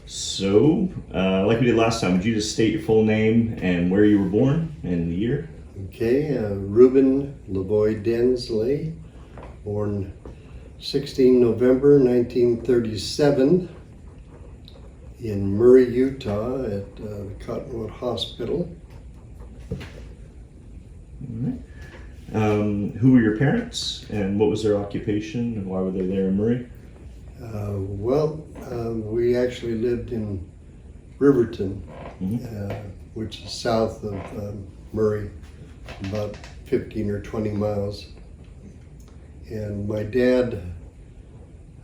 So, like we did last time, would you just state your full name and where you were born and the year? Okay, Reuben Densley, born 16 November 1937 in Murray, Utah at the Cottonwood Hospital. All right. Who were your parents and what was their occupation and why were they there in Murray? We actually lived in Riverton, Mm-hmm. which is south of Murray, about 15 or 20 miles. And my dad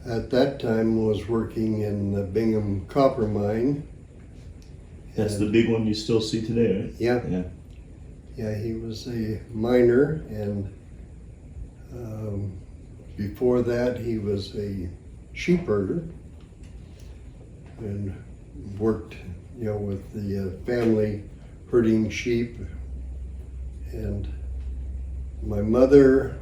at that time was working in the Bingham copper mine. That's the big one you still see today, right? Yeah. Yeah. Yeah, he was a miner, and before that he was a sheep herder and worked, with the family herding sheep. And my mother,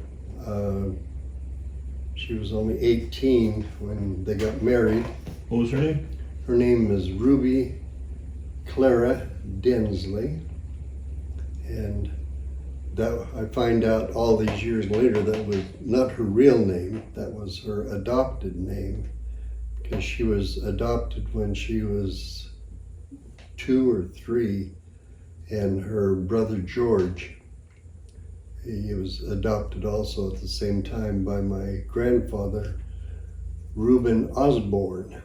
she was only 18 when they got married. What was her name? Her name is Ruby Clara Densley. And that I find out all these years later that was not her real name, that was her adopted name, because she was adopted when she was 2 or 3, and her brother George, he was adopted also at the same time by my grandfather, Reuben Osborne,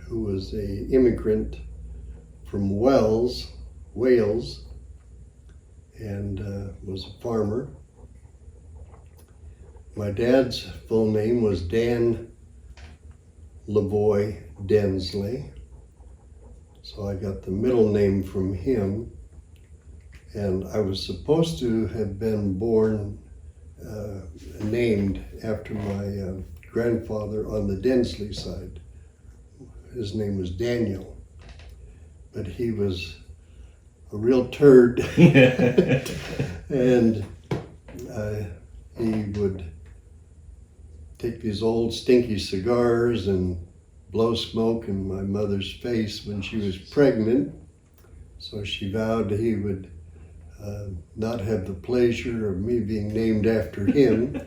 who was an immigrant from Wales, and was a farmer. My dad's full name was Dan Lavoy Densley, so I got the middle name from him. And I was supposed to have been born, named after my grandfather on the Densley side. His name was Daniel, but he was a real turd. And he would take these old stinky cigars and blow smoke in my mother's face when she was pregnant. So she vowed he would not have the pleasure of me being named after him.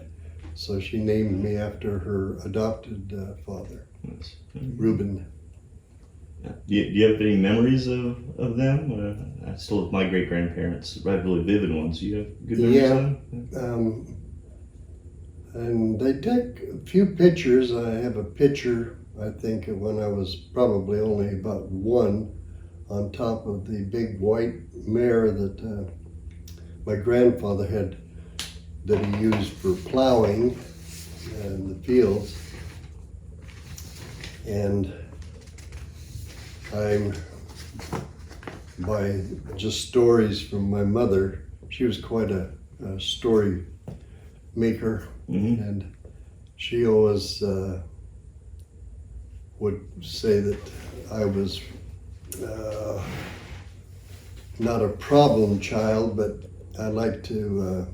So she named me after her adopted father, Reuben. Do you have any memories of them? I still have my great-grandparents. I have really vivid ones. Do you have good memories of them? And they take a few pictures. I have a picture, I think, of when I was probably only about 1 on top of the big white mare that my grandfather had, that he used for plowing in the fields. And by just stories from my mother, she was quite a story maker. Mm-hmm. And she always would say that I was not a problem child, but I liked to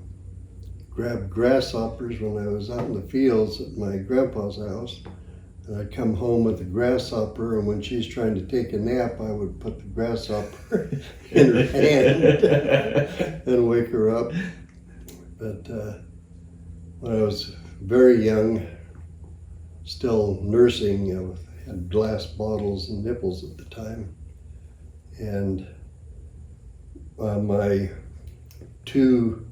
grab grasshoppers when I was out in the fields at my grandpa's house. And I'd come home with a grasshopper, and when she's trying to take a nap, I would put the grasshopper in her hand and wake her up. But when I was very young, still nursing, I had glass bottles and nipples at the time. And my 2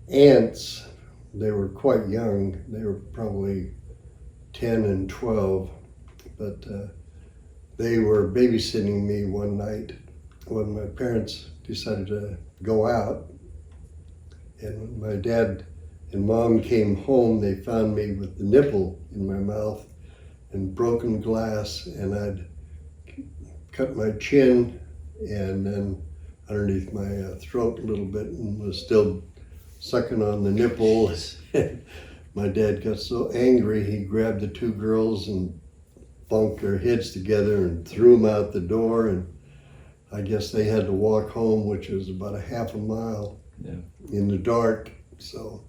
aunts, they were quite young. They were probably 10 and 12, but they were babysitting me one night when my parents decided to go out. And when my dad and mom came home, they found me with the nipple in my mouth and broken glass, and I'd cut my chin and then underneath my throat a little bit, and was still sucking on the nipple. My dad got so angry, he grabbed the 2 girls and bonked their heads together and threw them out the door. And I guess they had to walk home, which was about a half a mile in the dark. So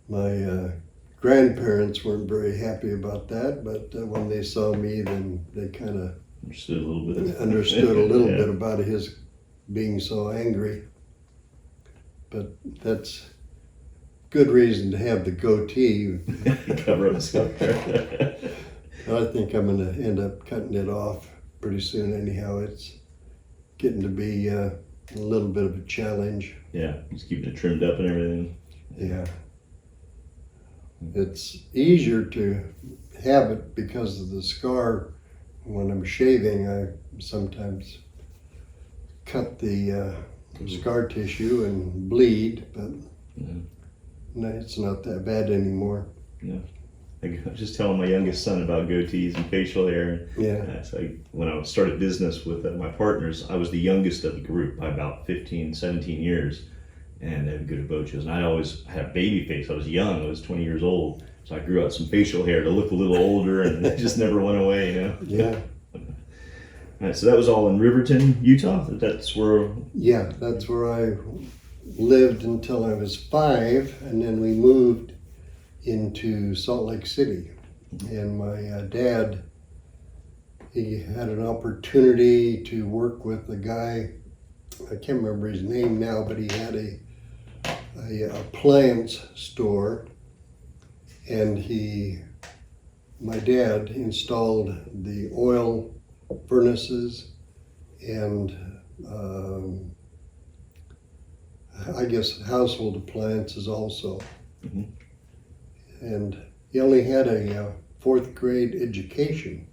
my grandparents weren't very happy about that, but when they saw me, then they kind of Understood a little bit. Understood a little bit about his being so angry. But that's good reason to have the goatee. Cover up the scar. I think I'm going to end up cutting it off pretty soon anyhow. It's getting to be a little bit of a challenge. Yeah, just keeping it trimmed up and everything. Yeah. It's easier to have it because of the scar. When I'm shaving, I sometimes cut the scar tissue and bleed, but no, it's not that bad anymore. Yeah. I was just telling my youngest son about goatees and facial hair. Yeah. So when I started business with my partners, I was the youngest of the group by about 15, 17 years. And they would go to boat shows. And I always had a baby face. I was young. I was 20 years old. So I grew out some facial hair to look a little older, and it just never went away, you know? Yeah. All right, so that was all in Riverton, Utah? That's where... Yeah, that's where I lived until I was 5, and then we moved into Salt Lake City. And my dad, he had an opportunity to work with a guy, I can't remember his name now, but he had a appliance store, and my dad installed the oil furnaces and I guess household appliances also. Mm-hmm. And he only had a 4th grade education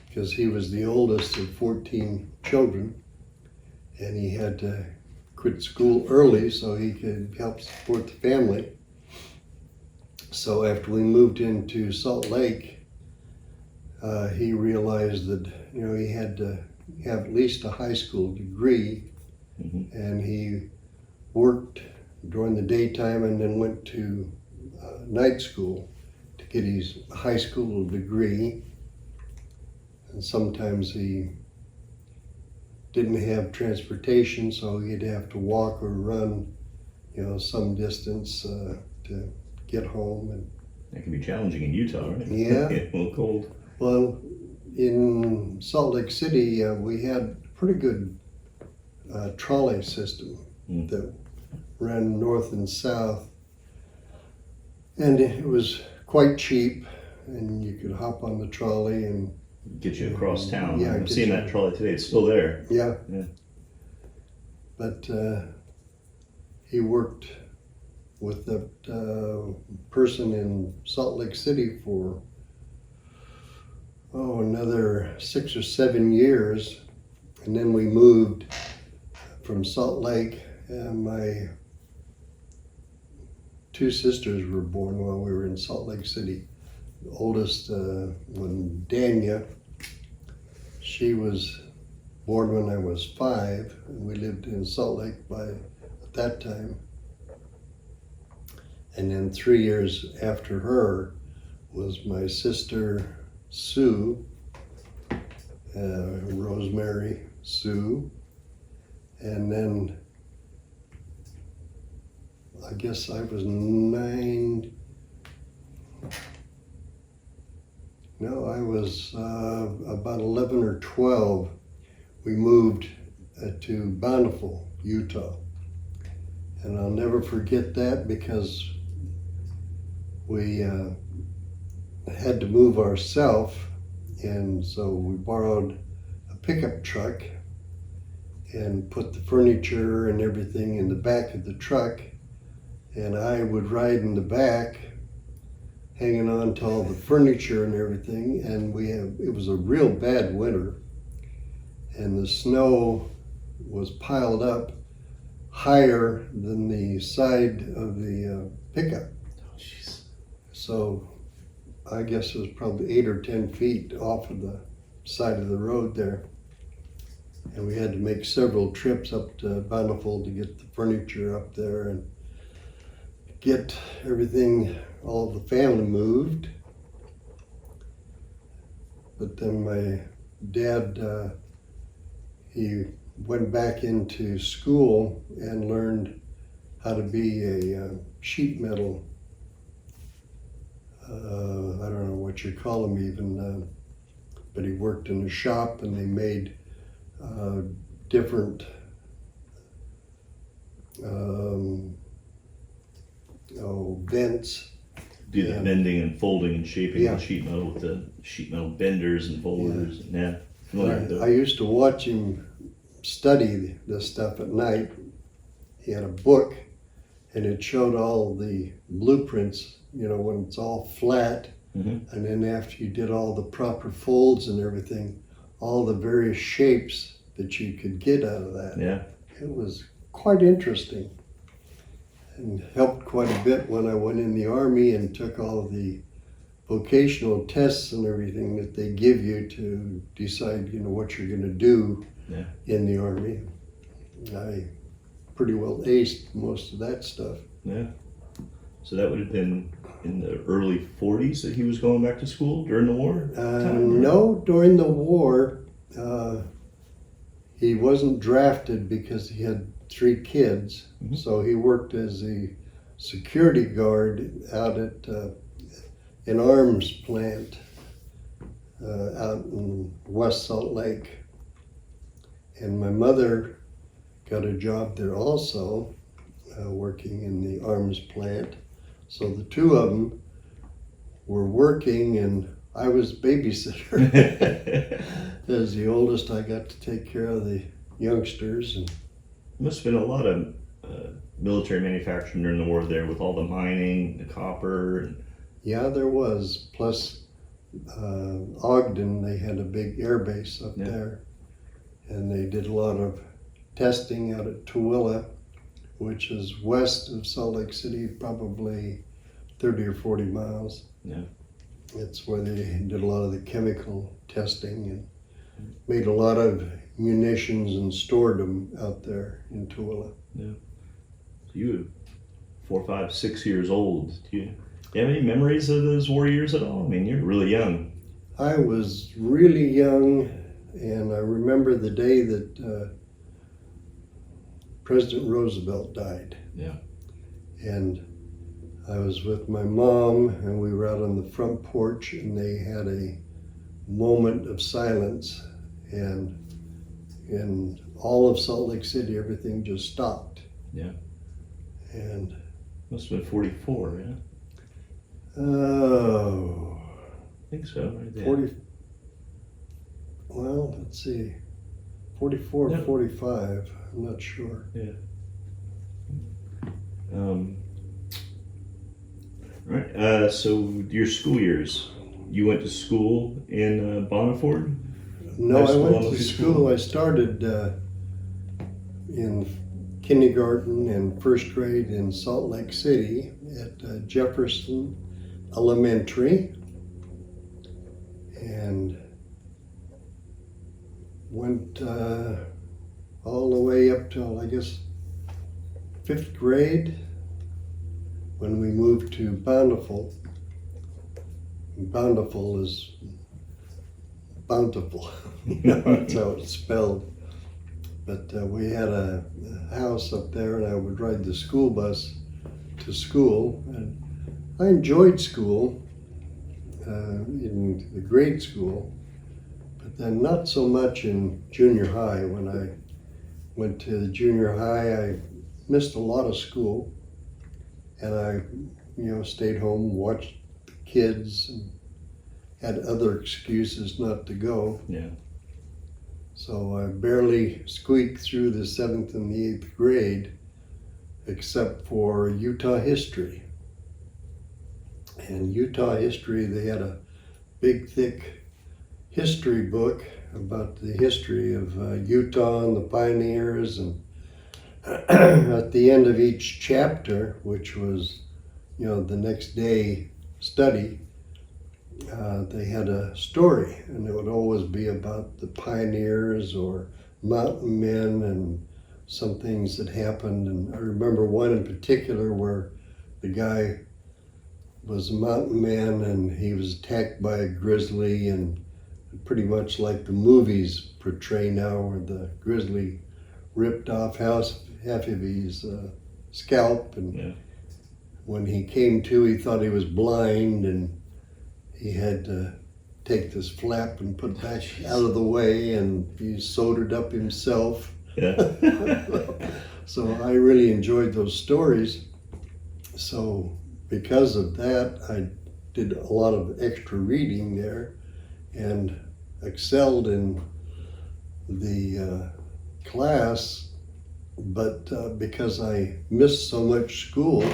because he was the oldest of 14 children, and he had to quit school early so he could help support the family. So after we moved into Salt Lake, he realized that he had to have at least a high school degree, and he worked during the daytime and then went to night school to get his high school degree. And sometimes he didn't have transportation, so he'd have to walk or run, some distance to get home. And that can be challenging in Utah, right? Yeah. A little cold. Well, in Salt Lake City, we had a pretty good trolley system that ran north and south, and it was quite cheap, and you could hop on the trolley and get you across town. Yeah, I've seen that trolley today. It's still there. Yeah. Yeah. But he worked with that person in Salt Lake City for another 6 or 7 years, and then we moved from Salt Lake, and my 2 sisters were born while we were in Salt Lake City. The oldest one, Dania, she was born when I was 5, and we lived in Salt Lake at that time. And then 3 years after her was my sister Sue, Rosemary Sue, and then I guess I was 9. No, I was about 11 or 12. We moved to Bountiful, Utah. And I'll never forget that because we had to move ourselves, and so we borrowed a pickup truck and put the furniture and everything in the back of the truck, and I would ride in the back hanging on to all the furniture and everything. And it was a real bad winter, and the snow was piled up higher than the side of the pickup. Oh, jeez. So I guess it was probably 8 or 10 feet off of the side of the road there. And we had to make several trips up to Bountiful to get the furniture up there and get everything, all the family moved. But then my dad, he went back into school and learned how to be a sheet metal, I don't know what you call them even, but he worked in a shop and they made different vents. Do the bending and folding and shaping Yeah. the sheet metal with the sheet metal benders and folders. Yeah. Familiar with I those. used to watch him study this stuff at night. He had a book and it showed all the blueprints, when it's all flat. Mhm. And then after you did all the proper folds and everything, all the various shapes that you could get out of that. Yeah. It was quite interesting and helped quite a bit when I went in the Army and took all of the vocational tests and everything that they give you to decide, what you're going to do in the Army. I pretty well aced most of that stuff. Yeah. So that would have been in the early 40s that he was going back to school during the war? No, during the war, he wasn't drafted because he had 3 kids. Mm-hmm. So he worked as a security guard out at an arms plant out in West Salt Lake. And my mother got a job there also, working in the arms plant. So the 2 of them were working and I was babysitter. As the oldest, I got to take care of the youngsters. And Must have been a lot of military manufacturing during the war there with all the mining, the copper. And... Yeah, there was. Plus Ogden, they had a big air base up there. And they did a lot of testing out at Tooele, which is west of Salt Lake City, probably 30 or 40 miles. Yeah. It's where they did a lot of the chemical testing and made a lot of munitions and stored them out there in Tooele. Yeah. So you were 4, 5, 6 years old. Do you have any memories of those war years at all? I mean, you're really young. I was really young, and I remember the day that President Roosevelt died. Yeah. And I was with my mom, and we were out on the front porch, and they had a moment of silence, and in all of Salt Lake City, everything just stopped. Yeah. And Must have been 44, yeah? oh, I think so, right there. 40, well, let's see, 44 or 45, I'm not sure. Yeah. Right. So your school years, you went to school in Bonneford? No, High I school, went to elementary school. school? I started in kindergarten and first grade in Salt Lake City at Jefferson Elementary, and went all the way up till, I guess, 5th grade when we moved to Bountiful. Bountiful is bountiful, that's how it's spelled. But we had a house up there, and I would ride the school bus to school. And I enjoyed school in the grade school, but then not so much in junior high. When I went to the junior high, I missed a lot of school, and I, stayed home, watched the kids, and had other excuses not to go. Yeah. So I barely squeaked through the 7th and the 8th grade, except for Utah history. And Utah history, they had a big, thick history book about the history of Utah and the pioneers. And at the end of each chapter, which was, the next day study, they had a story, and it would always be about the pioneers or mountain men and some things that happened. And I remember one in particular where the guy was a mountain man and he was attacked by a grizzly, and pretty much like the movies portray now, where the grizzly ripped off half of his scalp, and when he came to, he thought he was blind, and he had to take this flap and put it back out of the way, and he soldered up himself. Yeah. So I really enjoyed those stories. So because of that, I did a lot of extra reading there and excelled in the class. But because I missed so much school,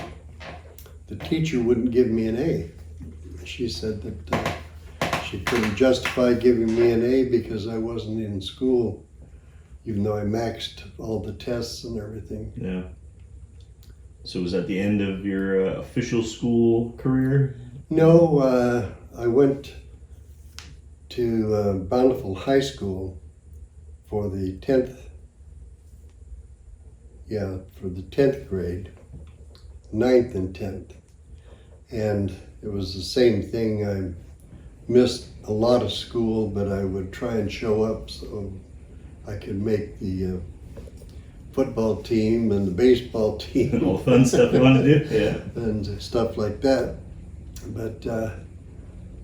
the teacher wouldn't give me an A. She said that she couldn't justify giving me an A because I wasn't in school, even though I maxed all the tests and everything. Yeah. So was that the end of your official school career? No, I went to Bountiful High School for the 10th grade, 9th and 10th. And it was the same thing. I missed a lot of school, but I would try and show up so I could make the football team and the baseball team. All fun stuff you want to do? Yeah. And stuff like that. But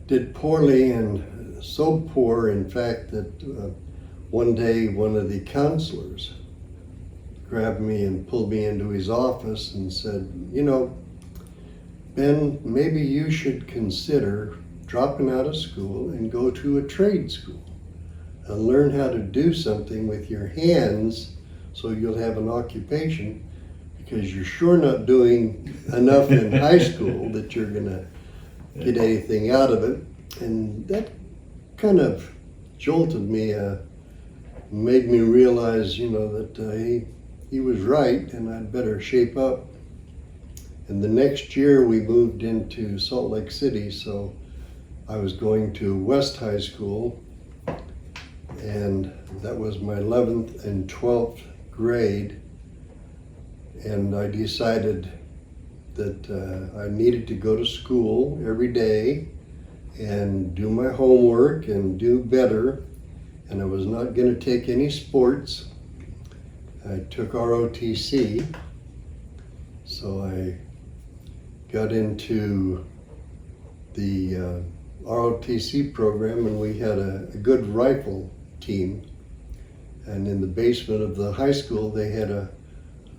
did poorly, and so poor, in fact, that one day one of the counselors grabbed me and pulled me into his office and said, you know, Ben, maybe you should consider dropping out of school and go to a trade school and learn how to do something with your hands so you'll have an occupation, because you're sure not doing enough in high school that you're gonna get anything out of it. And that kind of jolted me, made me realize, you know, that he was right and I'd better shape up. And the next year we moved into Salt Lake City, so I was going to West High School, and that was my 11th and 12th grade. And I decided that I needed to go to school every day and do my homework and do better, and I was not going to take any sports. I took ROTC, so I got into the ROTC program, and we had a good rifle team. And in the basement of the high school, they had a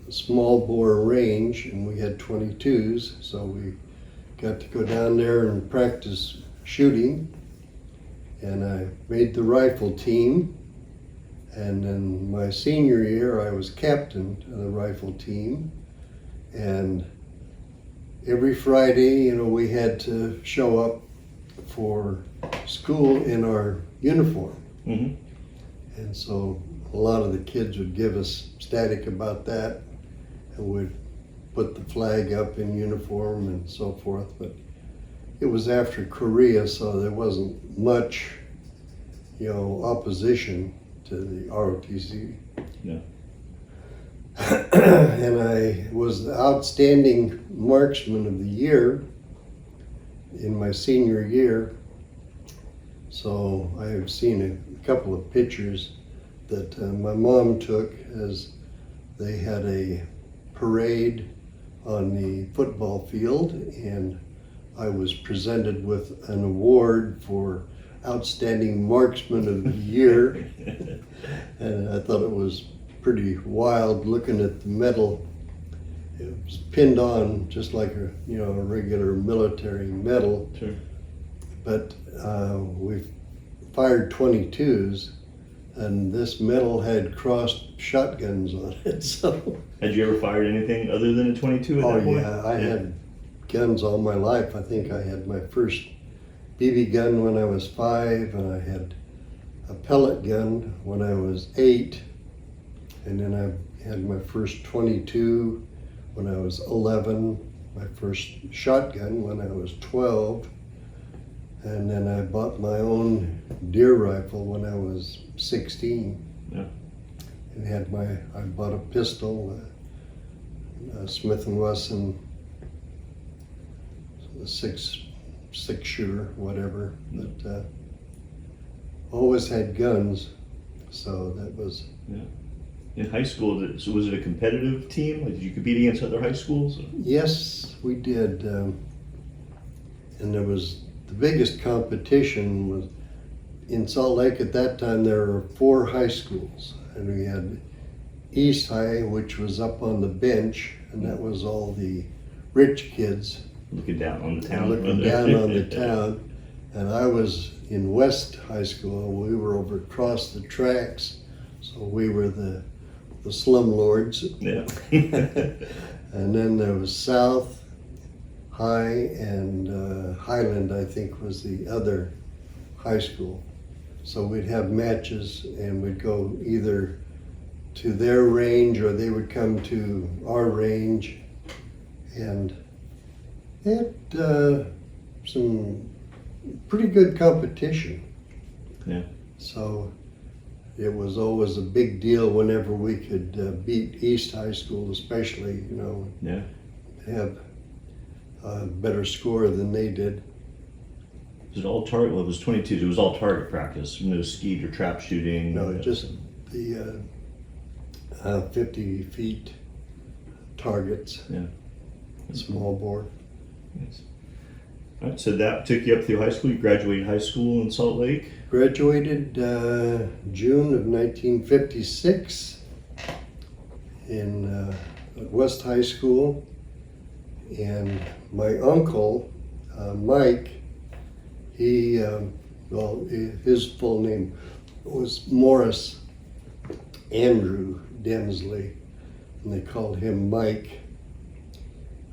small bore range, and we had 22s, so we got to go down there and practice shooting. And I made the rifle team, and in my senior year I was captain of the rifle team. And every Friday, you know, we had to show up for school in our uniform. Mm-hmm. And so a lot of the kids would give us static about that, and would put the flag up in uniform and so forth. But it was after Korea, so there wasn't much, you know, opposition to the ROTC. Yeah. And I was the outstanding marksman of the year in my senior year. So I have seen a couple of pictures that my mom took as they had a parade on the football field, and I was presented with an award for outstanding marksman of the year. And I thought it was pretty wild looking at the medal. It was pinned on just like a regular military medal. Sure. But we fired 22s, and this medal had crossed shotguns on it. So. Had you ever fired anything other than a 22 at that point? Yeah, I had guns all my life. I think I had my first BB gun when I was 5, and I had a pellet gun when I was 8, and then I had my first 22 when I was 11, my first shotgun when I was 12, and then I bought my own deer rifle when I was 16. Yeah. And I bought a pistol, a Smith & Wesson, a six shooter, whatever. But always had guns, so that was. Yeah. In high school, so was it a competitive team? Like, did you compete against other high schools? Yes, we did, and there was the biggest competition was in Salt Lake at that time, there were 4 high schools. And we had East High, which was up on the bench, and that was all the rich kids. Looking down on the town. Looking down on the town. And I was in West High School. We were over across the tracks, so we were the slumlords. Yeah. And then there was South High and Highland, I think, was the other high school. So we'd have matches and we'd go either to their range or they would come to our range. And they had some pretty good competition. Yeah. So it was always a big deal whenever we could beat East High School, especially, you know, Yeah. have a better score than they did. Was it all target? Well, it was 22. It was all target practice. No skeet or trap shooting. No, just the 50 feet targets. Yeah. Small bore. Yes. All right. So that took you up through high school. You graduated high school in Salt Lake. Graduated June of 1956 in West High School, and my uncle Mike, he his full name was Morris Andrew Densley, and they called him Mike.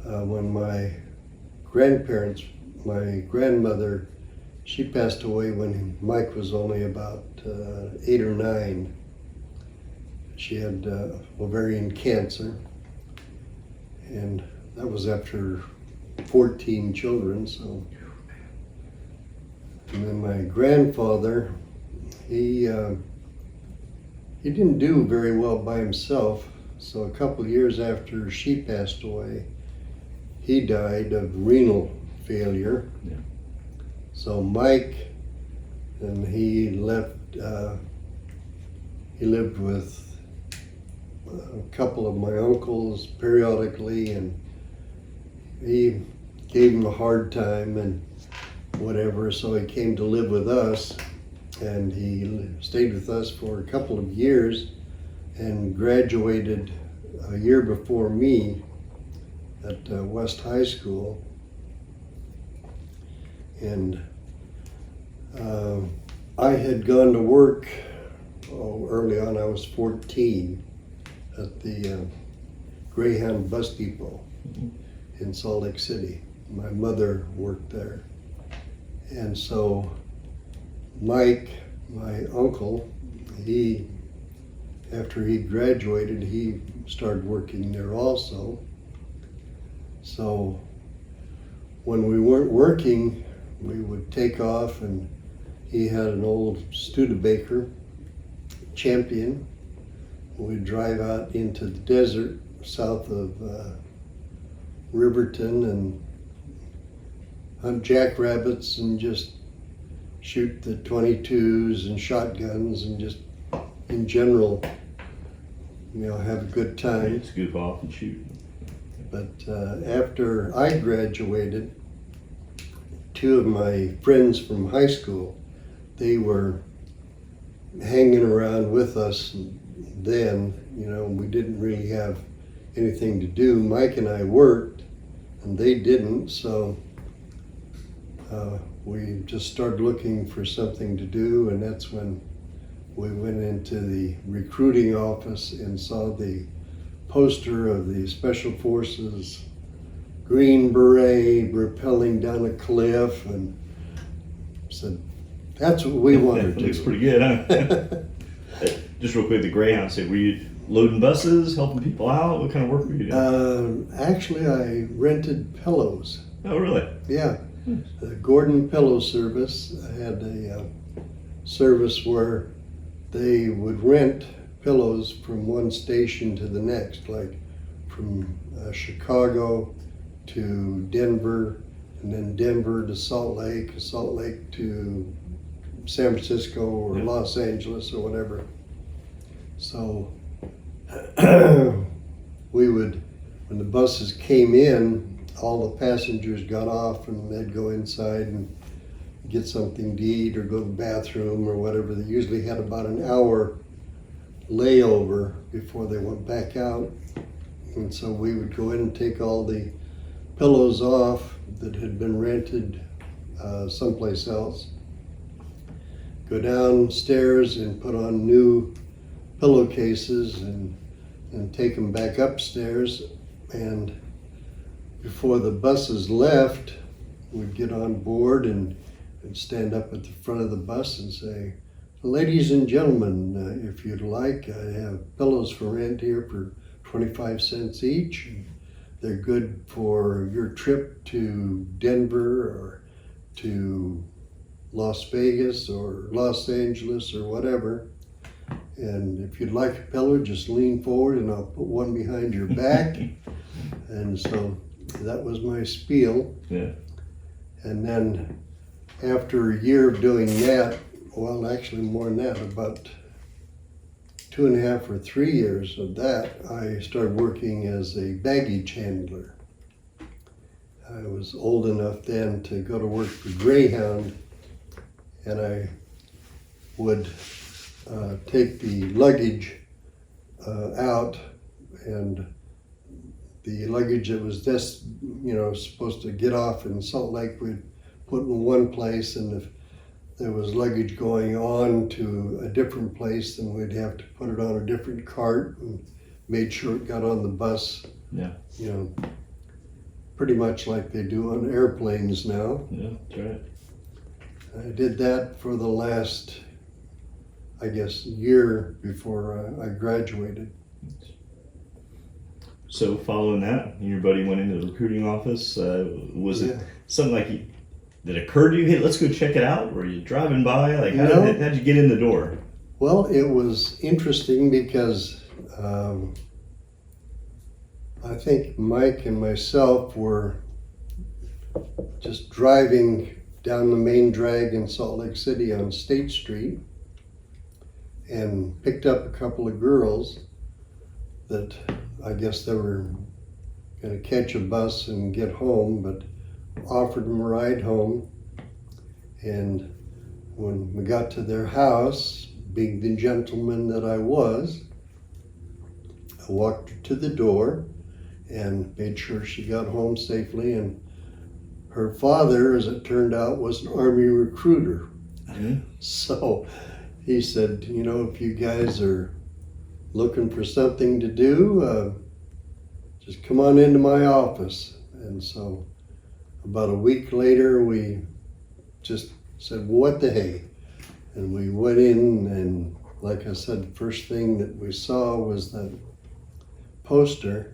When my grandparents, my grandmother, she passed away when Mike was only about 8 or 9. She had ovarian cancer, and that was after 14 children. So, and then my grandfather, he didn't do very well by himself. So a couple of years after she passed away, he died of renal failure. Yeah. So Mike, and he left, he lived with a couple of my uncles periodically, and he gave him a hard time and whatever, so he came to live with us, and he stayed with us for a couple of years and graduated a year before me at West High School. And I had gone to work early on. I was 14 at the Greyhound bus depot in Salt Lake City. My mother worked there. And so Mike, my uncle, after he graduated, he started working there also. So when we weren't working, we would take off, and he had an old Studebaker Champion. We'd drive out into the desert south of Riverton and hunt jackrabbits and just shoot the 22s and shotguns and just in general, have a good time. Just goof off and shoot. But after I graduated, 2 of my friends from high school, they were hanging around with us then. We didn't really have anything to do. Mike and I worked, and they didn't, so we just started looking for something to do, and that's when we went into the recruiting office and saw the poster of the Special Forces Green Beret rappelling down a cliff, and said, that's what we want to do. Looks pretty good, huh? Just real quick, the Greyhound said, were you loading buses, helping people out? What kind of work were you doing? Actually, I rented pillows. Oh, really? Yeah. The Gordon Pillow Service had a service where they would rent pillows from one station to the next, like from Chicago to Denver, and then Denver to Salt Lake to San Francisco or Los Angeles or whatever. So we would, when the buses came in, all the passengers got off and they'd go inside and get something to eat or go to the bathroom or whatever. They usually had about an hour layover before they went back out. And so we would go in and take all the pillows off that had been rented someplace else, go downstairs and put on new pillowcases and take them back upstairs. And before the buses left, we'd get on board and stand up at the front of the bus and say, "Ladies and gentlemen, if you'd like, I have pillows for rent here for 25 cents each. They're good for your trip to Denver or to Las Vegas or Los Angeles or whatever. And if you'd like a pillow, just lean forward and I'll put one behind your back." And so that was my spiel. Yeah. And then after a year of doing that, well, actually more than that, about 2.5 or 3 years of that, I started working as a baggage handler. I was old enough then to go to work for Greyhound, and I would take the luggage out, and the luggage that was just, supposed to get off in Salt Lake, we'd put in one place, and if there was luggage going on to a different place, then we'd have to put it on a different cart and made sure it got on the bus. Yeah. Pretty much like they do on airplanes now. Yeah, that's right. I did that for the last, I guess, year before I graduated. So following that, your buddy went into the recruiting office. Was it something like that occurred to you? Hey, let's go check it out. Were you driving by? Like, how'd you get in the door? Well, it was interesting because I think Mike and myself were just driving down the main drag in Salt Lake City on State Street and picked up a couple of girls that I guess they were going to catch a bus and get home, but offered them a ride home. And when we got to their house, being the gentleman that I was, I walked her to the door and made sure she got home safely. And her father, as it turned out, was an Army recruiter. Mm-hmm. So he said, if you guys are looking for something to do, just come on into my office. And so about a week later, we just said, what the hey? And we went in, and like I said, the first thing that we saw was that poster.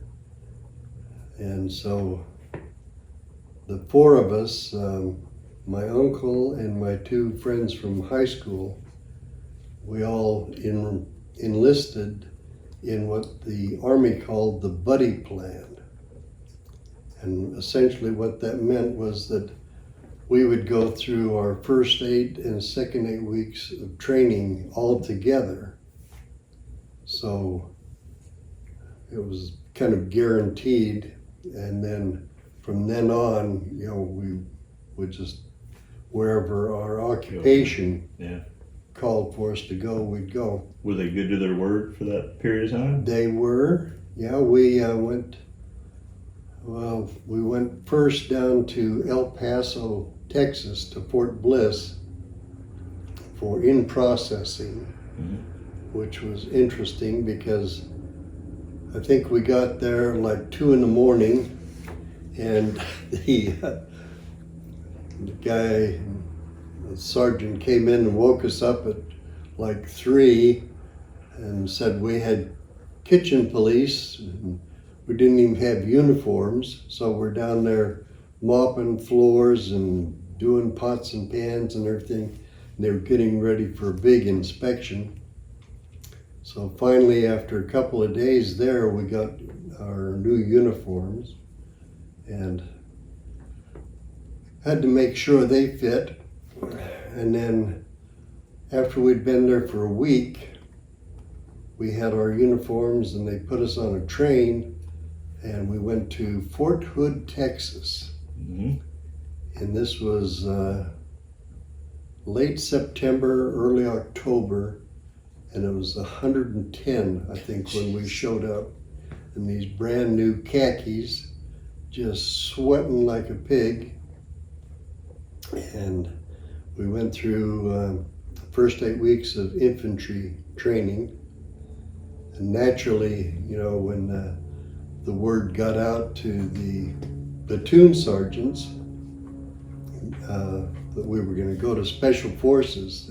And so the four of us, my uncle and my two friends from high school, we all enlisted in what the Army called the buddy plan. And essentially what that meant was that we would go through our first 8 and second 8 weeks of training all together. So it was kind of guaranteed. And then from then on, we would just, wherever our occupation called for us to go, we'd go. Were they good to their word for that period of time? They were. Yeah, we went first down to El Paso, Texas, to Fort Bliss for in-processing, which was interesting because I think we got there like 2 a.m, and the sergeant came in and woke us up at like 3 and said we had kitchen police. And we didn't even have uniforms, so we're down there mopping floors and doing pots and pans and everything. And they were getting ready for a big inspection. So finally, after a couple of days there, we got our new uniforms and had to make sure they fit. And then after we'd been there for a week, we had our uniforms and they put us on a train and we went to Fort Hood, Texas. Mm-hmm. And this was late September, early October, and it was 110, I think, when we showed up in these brand new khakis, just sweating like a pig. And we went through the first 8 weeks of infantry training. And naturally, you know, when the word got out to the platoon sergeants that we were going to go to special forces,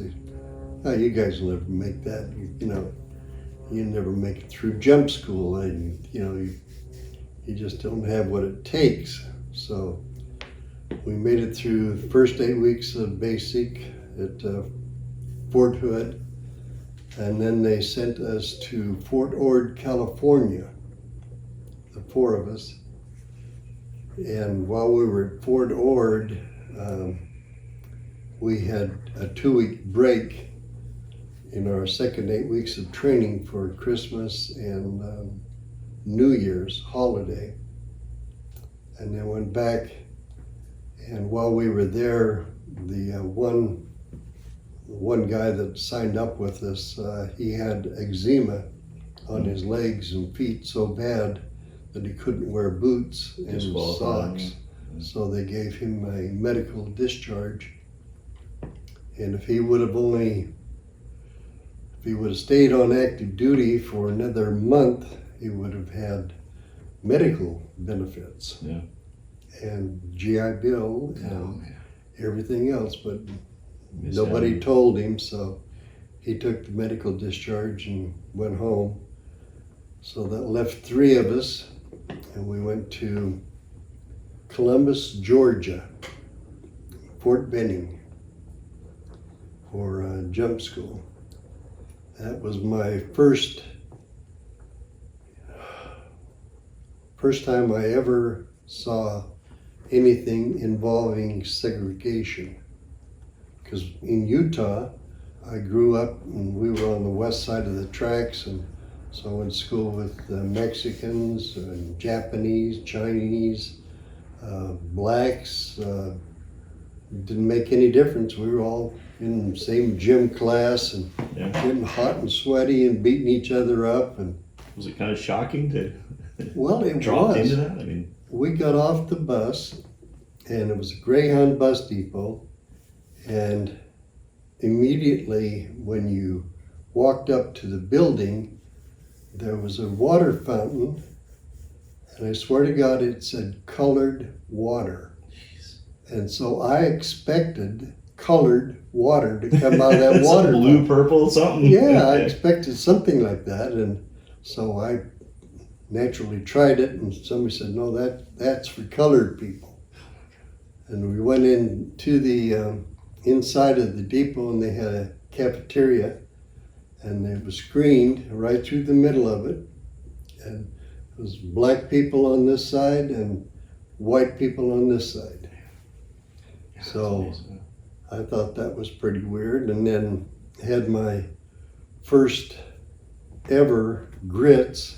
oh, you guys will never make that. You know, you never make it through jump school, and you know, you just don't have what it takes. So we made it through the first 8 weeks of basic at Fort Hood, and then they sent us to Fort Ord, California, the 4 of us. And while we were at Fort Ord, we had a 2-week break in our second 8 weeks of training for Christmas and New Year's holiday. And then went back, and while we were there, the one guy that signed up with us, he had eczema on his legs and feet so bad that he couldn't wear boots and socks. So they gave him a medical discharge. And if he would have stayed on active duty for another month, he would have had medical benefits. Yeah. And GI Bill and everything else, but nobody told him, so he took the medical discharge and went home. So that left 3 of us, and we went to Columbus, Georgia, Fort Benning, for jump school. That was my first time I ever saw anything involving segregation. Because in Utah, I grew up and we were on the west side of the tracks, and so I went to school with Mexicans and Japanese, Chinese, blacks. Didn't make any difference. We were all in the same gym class and getting hot and sweaty and beating each other up. And was it kind of shocking to drop into that? I mean, we got off the bus, and it was a Greyhound bus depot, and immediately when you walked up to the building, there was a water fountain, and I swear to God it said colored water. And so I expected colored water to come out of that water. Blue, purple, something. Yeah, I expected something like that, and so I naturally tried it, and somebody said, no, that's for colored people. And we went into the inside of the depot, and they had a cafeteria, and it was screened right through the middle of it, and it was black people on this side and white people on this side. So I thought that was pretty weird, and then had my first ever grits.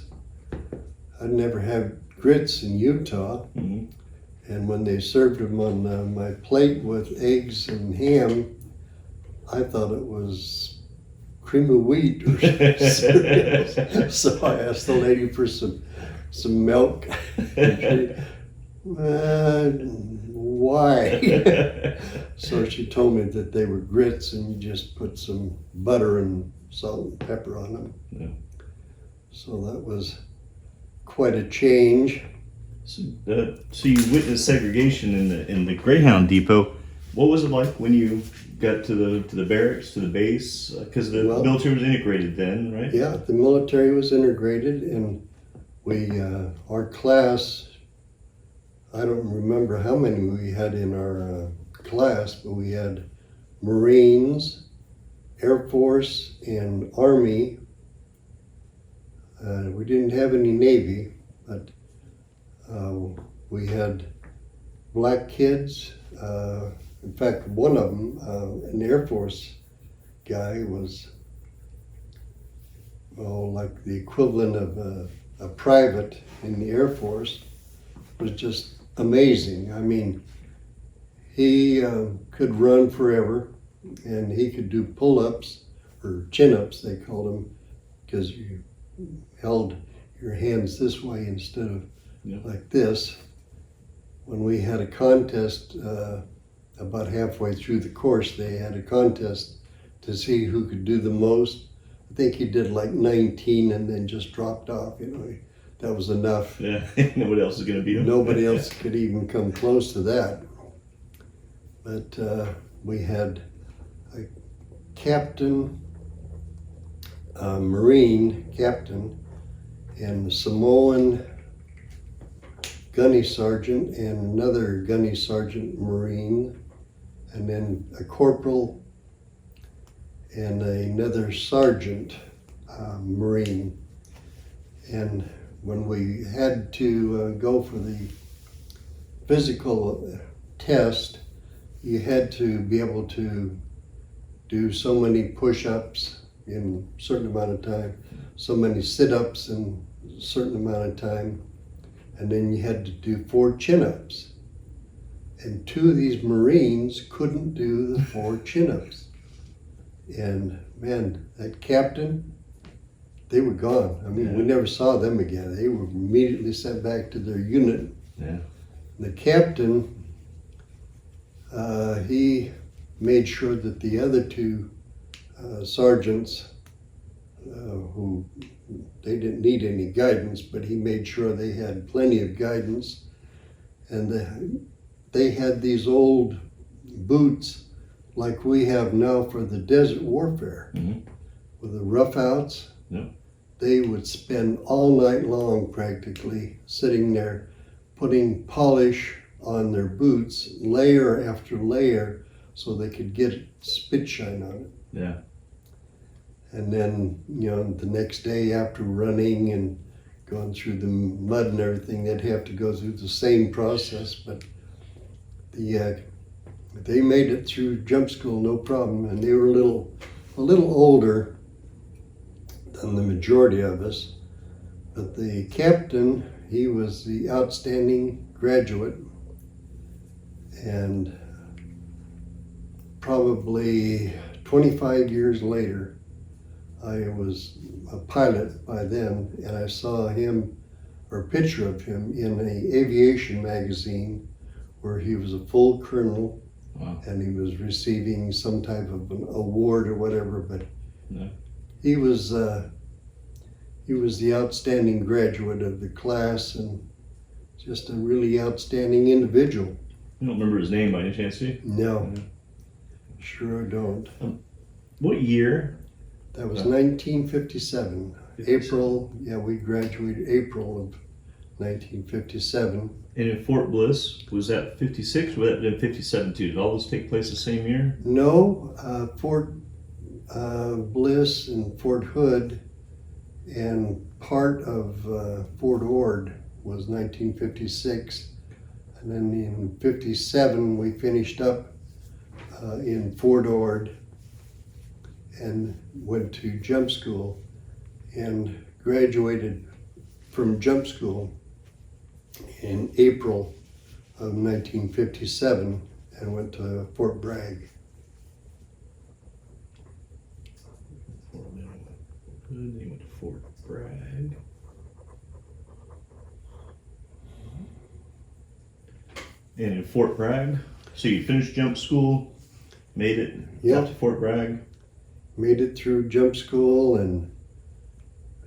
I'd never had grits in Utah. Mm-hmm. And when they served them on my plate with eggs and ham, I thought it was cream of wheat or something. So I asked the lady for some milk. Why? So she told me that they were grits, and you just put some butter and salt and pepper on them. Yeah. So that was quite a change. So you witnessed segregation in the Greyhound depot. What was it like when you got to the barracks, to the base? Because the military was integrated then, right? Yeah, the military was integrated, and we our class, I don't remember how many we had in our class, but we had Marines, Air Force, and Army. We didn't have any Navy, but we had black kids. In fact, one of them, an Air Force guy, was like the equivalent of a private in the Air Force. It was just amazing. I mean, he could run forever. and he could do pull-ups, or chin-ups they called them, because you held your hands this way instead of like this. When we had a contest, about halfway through the course, they had a contest to see who could do the most. I think he did like 19 and then just dropped off, that was enough. Yeah, nobody else is going to beat him. Nobody else could even come close to that. But we had a captain, a Marine captain, and a Samoan gunny sergeant, and another gunny sergeant Marine, and then a corporal and another sergeant Marine. And when we had to go for the physical test, you had to be able to do so many push-ups in a certain amount of time, so many sit-ups in a certain amount of time, and then you had to do 4 chin-ups. And 2 of these Marines couldn't do the 4 chin-ups. And man, that captain, they were gone. I mean, we never saw them again. They were immediately sent back to their unit. Yeah. The captain, he made sure that the other 2 sergeants, who they didn't need any guidance, but he made sure they had plenty of guidance. And they had these old boots like we have now for the desert warfare, with the roughouts. Yeah. They would spend all night long practically sitting there putting polish on their boots, layer after layer, so they could get spit shine on it. Yeah. And then, the next day after running and going through the mud and everything, they'd have to go through the same process. But they made it through jump school no problem, and they were a little older than the majority of us. But the captain, he was the outstanding graduate, and probably 25 years later, I was a pilot by then, and I saw him, or a picture of him, in an aviation magazine where he was a full colonel. Wow. And he was receiving some type of an award or whatever, but Yeah. he was the outstanding graduate of the class, and just a really outstanding individual. You don't remember his name by any chance, do you? No, Yeah. sure don't. What year? That was 1957. April, we graduated April of 1957. And in Fort Bliss, was that 56 or was that in 57 too? Did all those take place the same year? No, Fort Bliss and Fort Hood and part of Fort Ord was 1956. And then in 57, we finished up in Fort Ord and went to jump school and graduated from jump school in April of 1957 and went to Fort Bragg. Then you went to Fort Bragg. And in Fort Bragg, so you finished jump school, made it up to Fort Bragg. Made it through jump school and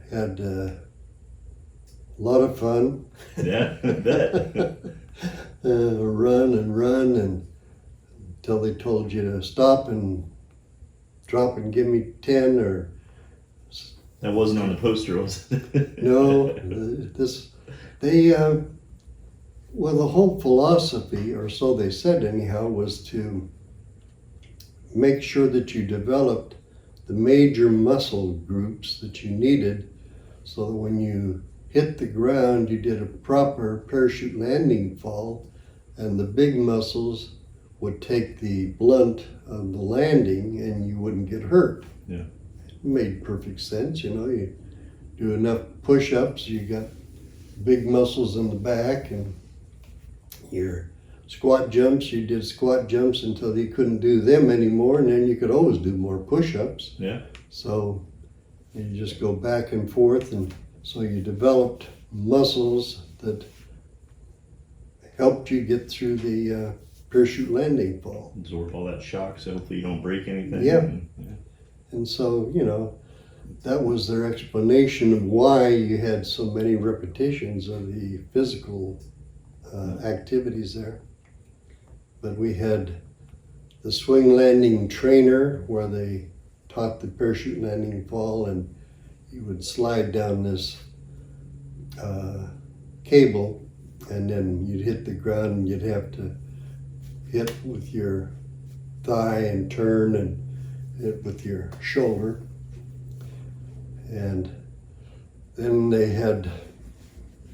had a lot of fun. Yeah, I bet. Run and until they told you to stop and drop and give me 10 or That wasn't on the poster, was it? no. Well, the whole philosophy, or so they said anyhow, was to make sure that you developed the major muscle groups that you needed, so that when you hit the ground, you did a proper parachute landing fall, and the big muscles would take the blunt of the landing and you wouldn't get hurt. Yeah. It made perfect sense, you do enough push-ups, you got big muscles in the back, and your squat jumps. You did squat jumps until you couldn't do them anymore, and then you could always do more push-ups. Yeah. So you just go back and forth, and so you developed muscles that helped you get through the parachute landing fall. Absorb all that shock, so hopefully you don't break anything. Yeah. And so, that was their explanation of why you had so many repetitions of the physical activities there. But we had the swing landing trainer where they taught the parachute landing fall, and you would slide down this cable, and then you'd hit the ground and you'd have to hit with your thigh and turn and hit with your shoulder. And then they had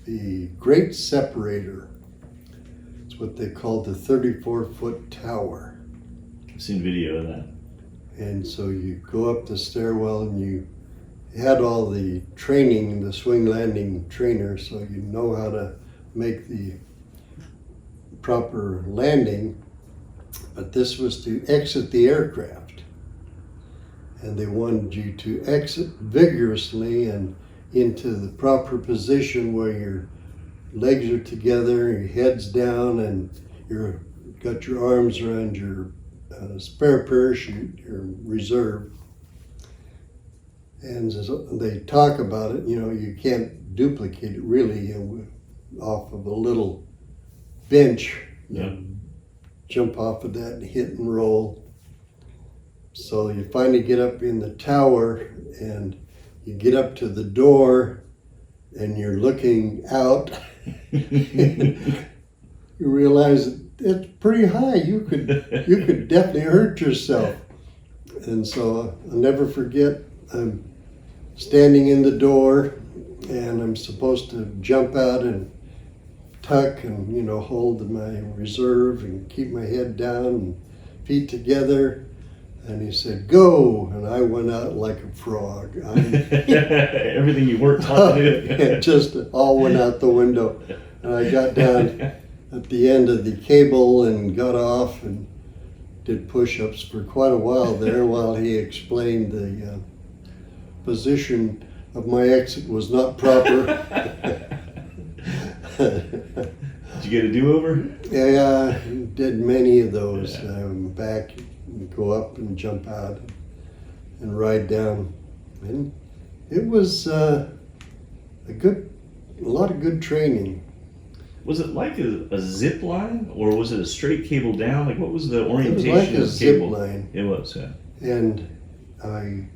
the great separator. It's what they called the 34-foot tower. I've seen video of that. And so you go up the stairwell, and you had all the training, the swing landing trainer, so you know how to make the proper landing. But this was to exit the aircraft. And they wanted you to exit vigorously and into the proper position where your legs are together, your head's down, and you're got your arms around your spare parachute, your reserve. And so they talk about it, you can't duplicate it really off of a little bench. Yeah. Jump off of that and hit and roll. So you finally get up in the tower, and you get up to the door, and you're looking out. You realize it's pretty high. You could definitely hurt yourself. And so I'll never forget, I'm standing in the door, and I'm supposed to jump out and tuck and hold my reserve and keep my head down and feet together. And he said, "Go!" And I went out like a frog. Everything you weren't taught to do. It just all went out the window. And I got down at the end of the cable and got off and did push-ups for quite a while there while he explained the position of my exit was not proper. Did you get a do-over? Yeah, did many of those. Yeah. Back, go up and jump out and ride down. And it was a lot of good training. Was it like a zip line, or was it a straight cable down? Like, what was the orientation It was like of a the zip cable? line. It was, yeah. And I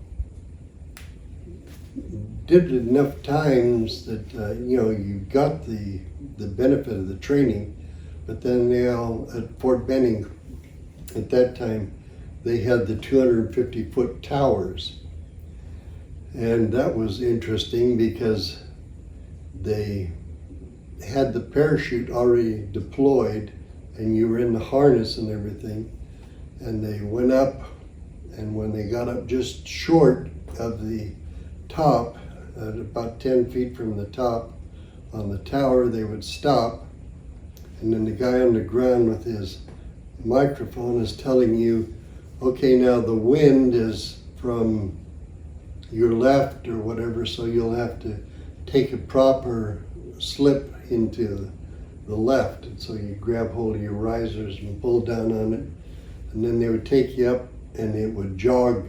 did it enough times that you got the benefit of the training. But then at Fort Benning at that time, they had the 250-foot towers. And that was interesting because they had the parachute already deployed, and you were in the harness and everything. And they went up, and when they got up just short of the top, at about 10 feet from the top on the tower, they would stop. And then the guy on the ground with his microphone is telling you, okay, now the wind is from your left or whatever, so you'll have to take a proper slip into the left. And so you grab hold of your risers and pull down on it, and then they would take you up, and it would jog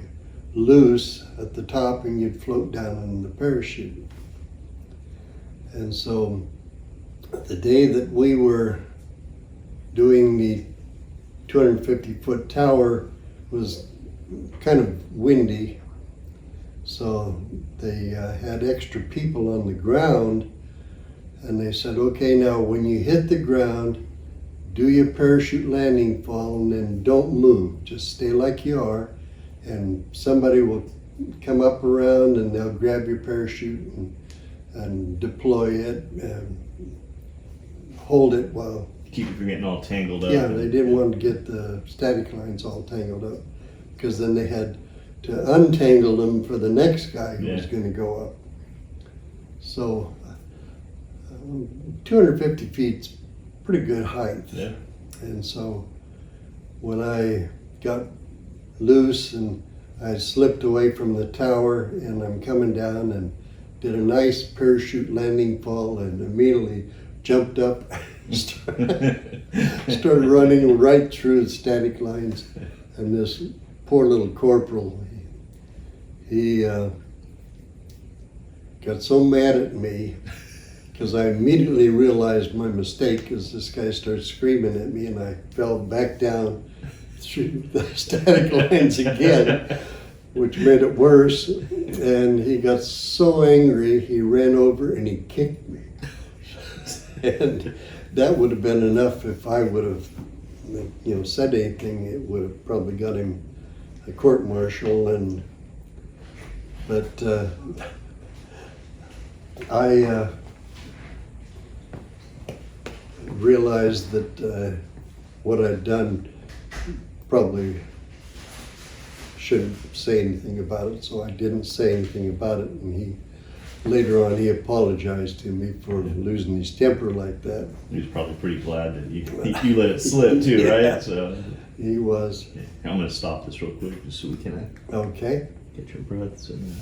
loose at the top, and you'd float down in the parachute. And so the day that we were doing the 250-foot tower was kind of windy, so they had extra people on the ground, and they said, okay, now when you hit the ground, do your parachute landing fall, and then don't move, just stay like you are, and somebody will come up around and they'll grab your parachute and deploy it and hold it while Keep you from getting all tangled up. yeah, they didn't want to get the static lines all tangled up, because then they had to untangle them for the next guy who was going to go up. So 250 feet's pretty good height. Yeah. And so when I got loose and I slipped away from the tower and I'm coming down and did a nice parachute landing fall and immediately jumped up, started running right through the static lines. And this poor little corporal, he got so mad at me because I immediately realized my mistake as this guy started screaming at me and I fell back down through the static lines again, which made it worse. And he got so angry, he ran over and he kicked me. And that would have been enough if I would have, said anything. It would have probably got him a court-martial. But I realized that what I'd done probably shouldn't say anything about it, so I didn't say anything about it. And later on he apologized to me for losing his temper like that. He was probably pretty glad that you let it slip too, Yeah. right? So He was. I'm going to stop this real quick just so we can Okay. get your breaths and.